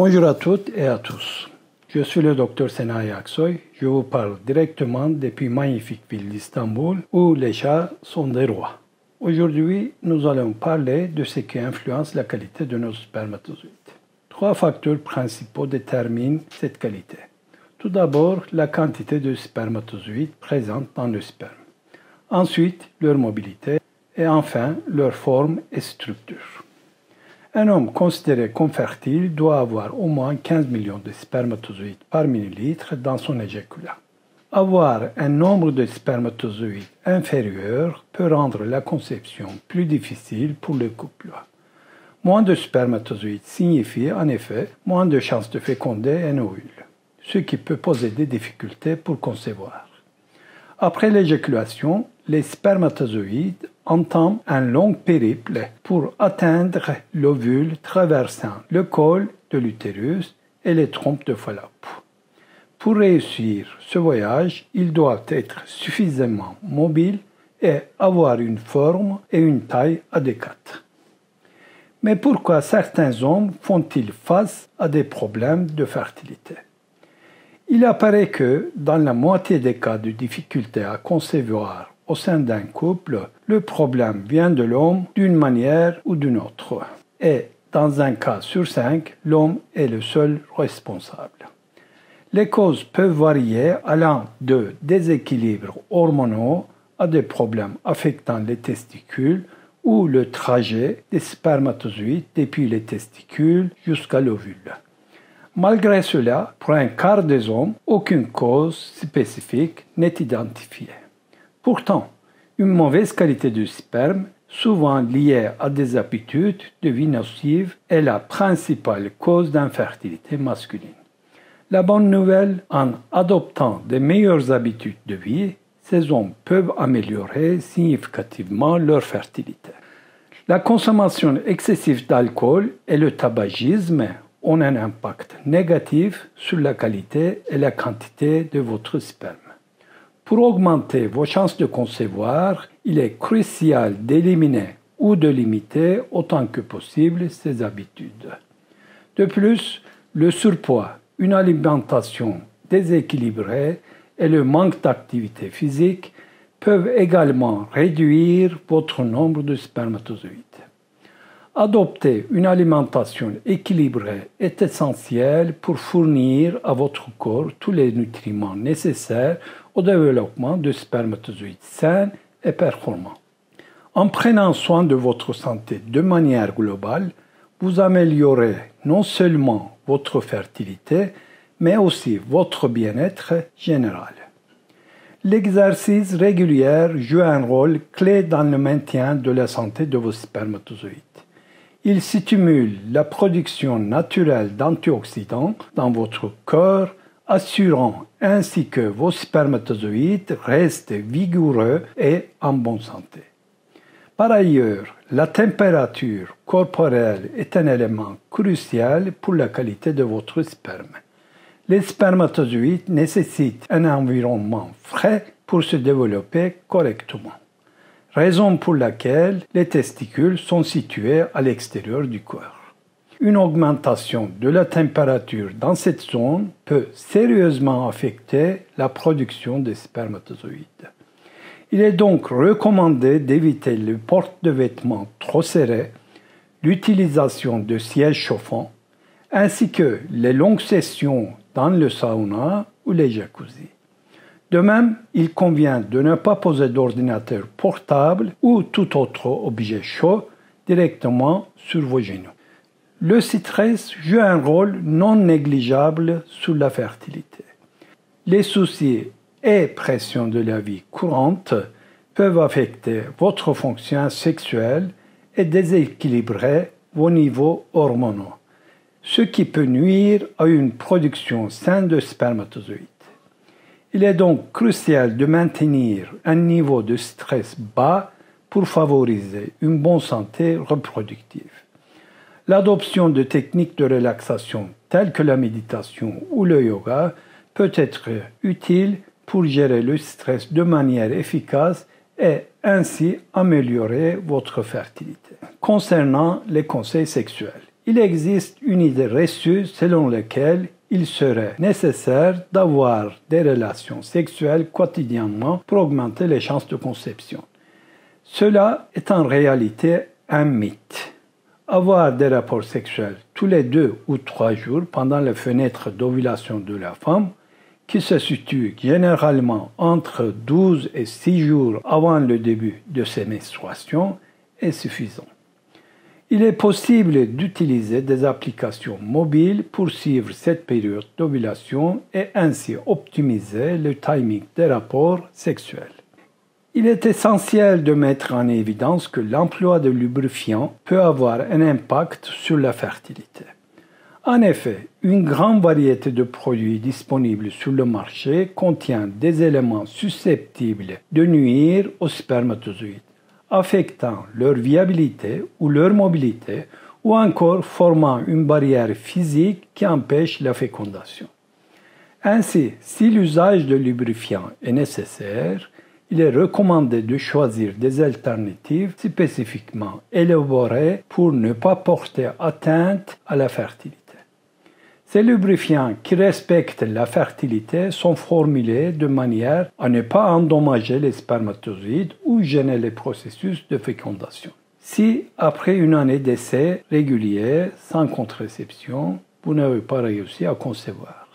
Bonjour à toutes et à tous. Je suis le Dr Senayi Aksoy. Je vous parle directement depuis magnifique ville d'Istanbul où les chats sont des rois. Aujourd'hui, nous allons parler de ce qui influence la qualité de nos spermatozoïdes. 3 facteurs principaux déterminent cette qualité. Tout d'abord, la quantité de spermatozoïdes présents dans le sperme. Ensuite, leur mobilité et enfin, leur forme et structure. Un homme considéré comme fertile doit avoir au moins 15 millions de spermatozoïdes par millilitre dans son éjaculat. Avoir un nombre de spermatozoïdes inférieur peut rendre la conception plus difficile pour le couple. Moins de spermatozoïdes signifie en effet moins de chances de féconder un ovule, ce qui peut poser des difficultés pour concevoir. Après l'éjaculation, les spermatozoïdes entament un long périple pour atteindre l'ovule traversant le col de l'utérus et les trompes de Fallope. Pour réussir ce voyage, ils doivent être suffisamment mobiles et avoir une forme et une taille adéquates. Mais pourquoi certains hommes font-ils face à des problèmes de fertilité? Il apparaît que, dans la moitié des cas de difficulté à concevoir au sein d'un couple, le problème vient de l'homme d'une manière ou d'une autre. Et, dans un cas sur 5, l'homme est le seul responsable. Les causes peuvent varier allant de déséquilibres hormonaux à des problèmes affectant les testicules ou le trajet des spermatozoïdes depuis les testicules jusqu'à l'ovule. Malgré cela, pour un quart des hommes, aucune cause spécifique n'est identifiée. Pourtant, une mauvaise qualité du sperme, souvent liée à des habitudes de vie nocives, est la principale cause d'infertilité masculine. La bonne nouvelle, en adoptant de meilleures habitudes de vie, ces hommes peuvent améliorer significativement leur fertilité. La consommation excessive d'alcool et le tabagisme ont un impact négatif sur la qualité et la quantité de votre sperme. Pour augmenter vos chances de concevoir, il est crucial d'éliminer ou de limiter autant que possible ces habitudes. De plus, le surpoids, une alimentation déséquilibrée et le manque d'activité physique peuvent également réduire votre nombre de spermatozoïdes. Adopter une alimentation équilibrée est essentiel pour fournir à votre corps tous les nutriments nécessaires au développement de spermatozoïdes sains et performants. En prenant soin de votre santé de manière globale, vous améliorez non seulement votre fertilité, mais aussi votre bien-être général. L'exercice régulier joue un rôle clé dans le maintien de la santé de vos spermatozoïdes. Il stimule la production naturelle d'antioxydants dans votre corps, assurant ainsi que vos spermatozoïdes restent vigoureux et en bonne santé. Par ailleurs, la température corporelle est un élément crucial pour la qualité de votre sperme. Les spermatozoïdes nécessitent un environnement frais pour se développer correctement. Raison pour laquelle les testicules sont situés à l'extérieur du corps. Une augmentation de la température dans cette zone peut sérieusement affecter la production des spermatozoïdes. Il est donc recommandé d'éviter le port de vêtements trop serrés, l'utilisation de sièges chauffants, ainsi que les longues sessions dans le sauna ou les jacuzzis. De même, il convient de ne pas poser d'ordinateur portable ou tout autre objet chaud directement sur vos genoux. Le stress joue un rôle non négligeable sur la fertilité. Les soucis et pressions de la vie courante peuvent affecter votre fonction sexuelle et déséquilibrer vos niveaux hormonaux, ce qui peut nuire à une production saine de spermatozoïdes. Il est donc crucial de maintenir un niveau de stress bas pour favoriser une bonne santé reproductive. L'adoption de techniques de relaxation telles que la méditation ou le yoga peut être utile pour gérer le stress de manière efficace et ainsi améliorer votre fertilité. Concernant les conseils sexuels, Il existe une idée reçue selon laquelle il serait nécessaire d'avoir des relations sexuelles quotidiennement pour augmenter les chances de conception. Cela est en réalité un mythe. Avoir des rapports sexuels tous les 2 ou 3 jours pendant la fenêtre d'ovulation de la femme, qui se situe généralement entre 12 et 6 jours avant le début de ses menstruations, est suffisant. Il est possible d'utiliser des applications mobiles pour suivre cette période d'ovulation et ainsi optimiser le timing des rapports sexuels. Il est essentiel de mettre en évidence que l'emploi de lubrifiants peut avoir un impact sur la fertilité. En effet, une grande variété de produits disponibles sur le marché contient des éléments susceptibles de nuire aux spermatozoïdes, affectant leur viabilité ou leur mobilité, ou encore formant une barrière physique qui empêche la fécondation. Ainsi, si l'usage de lubrifiants est nécessaire, il est recommandé de choisir des alternatives spécifiquement élaborées pour ne pas porter atteinte à la fertilité. Ces lubrifiants qui respectent la fertilité sont formulés de manière à ne pas endommager les spermatozoïdes ou gêner les processus de fécondation. Si, après une année d'essai régulier sans contraception, vous n'avez pas réussi à concevoir,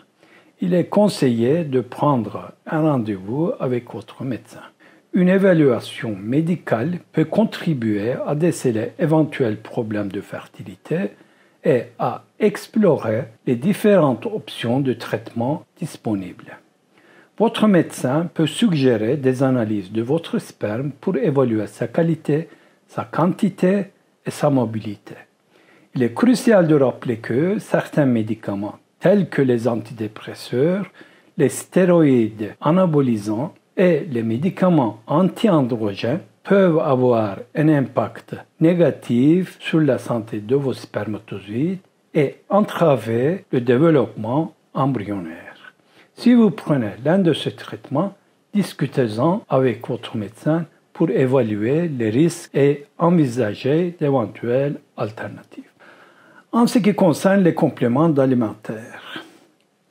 il est conseillé de prendre un rendez-vous avec votre médecin. Une évaluation médicale peut contribuer à déceler éventuels problèmes de fertilité et à explorer les différentes options de traitement disponibles. Votre médecin peut suggérer des analyses de votre sperme pour évaluer sa qualité, sa quantité et sa mobilité. Il est crucial de rappeler que certains médicaments, tels que les antidépresseurs, les stéroïdes anabolisants et les médicaments anti-androgènes, peuvent avoir un impact négatif sur la santé de vos spermatozoïdes et entraver le développement embryonnaire. Si vous prenez l'un de ces traitements, discutez-en avec votre médecin pour évaluer les risques et envisager d'éventuelles alternatives. En ce qui concerne les compléments alimentaires,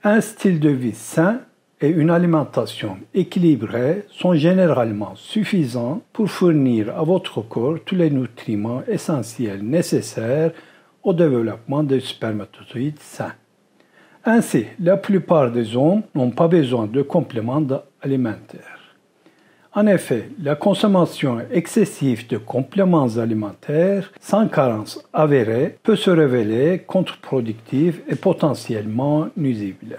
un style de vie sain et une alimentation équilibrée sont généralement suffisants pour fournir à votre corps tous les nutriments essentiels nécessaires au développement des spermatozoïdes sains. Ainsi, la plupart des hommes n'ont pas besoin de compléments alimentaires. En effet, la consommation excessive de compléments alimentaires sans carence avérée peut se révéler contre-productive et potentiellement nuisible.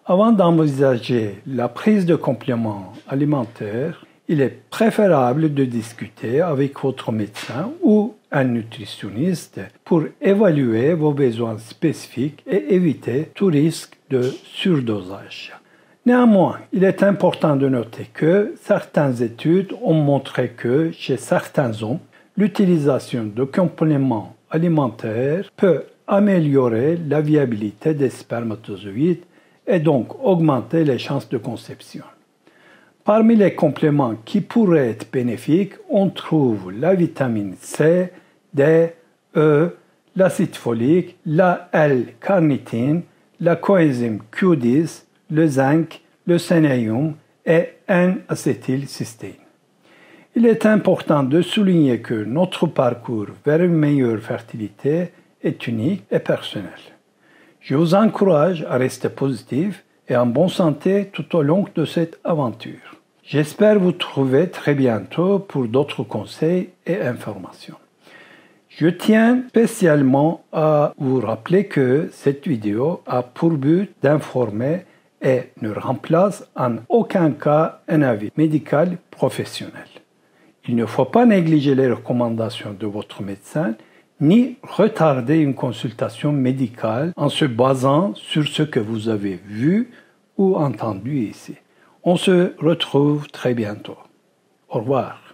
Avant d'envisager la prise de compléments alimentaires, il est préférable de discuter avec votre médecin ou un nutritionniste pour évaluer vos besoins spécifiques et éviter tout risque de surdosage. Néanmoins, il est important de noter que certaines études ont montré que chez certains hommes, l'utilisation de compléments alimentaires peut améliorer la viabilité des spermatozoïdes et donc augmenter les chances de conception. Parmi les compléments qui pourraient être bénéfiques, on trouve la vitamine C, D, E, l'acide folique, la L-carnitine, la coenzyme Q10, le zinc, le sélénium et N-acétylcystéine. Il est important de souligner que notre parcours vers une meilleure fertilité est unique et personnel. Je vous encourage à rester positif et en bonne santé tout au long de cette aventure. J'espère vous trouver très bientôt pour d'autres conseils et informations. Je tiens spécialement à vous rappeler que cette vidéo a pour but d'informer et ne remplace en aucun cas un avis médical professionnel. Il ne faut pas négliger les recommandations de votre médecin ni retarder une consultation médicale en se basant sur ce que vous avez vu ou entendu ici. On se retrouve très bientôt. Au revoir.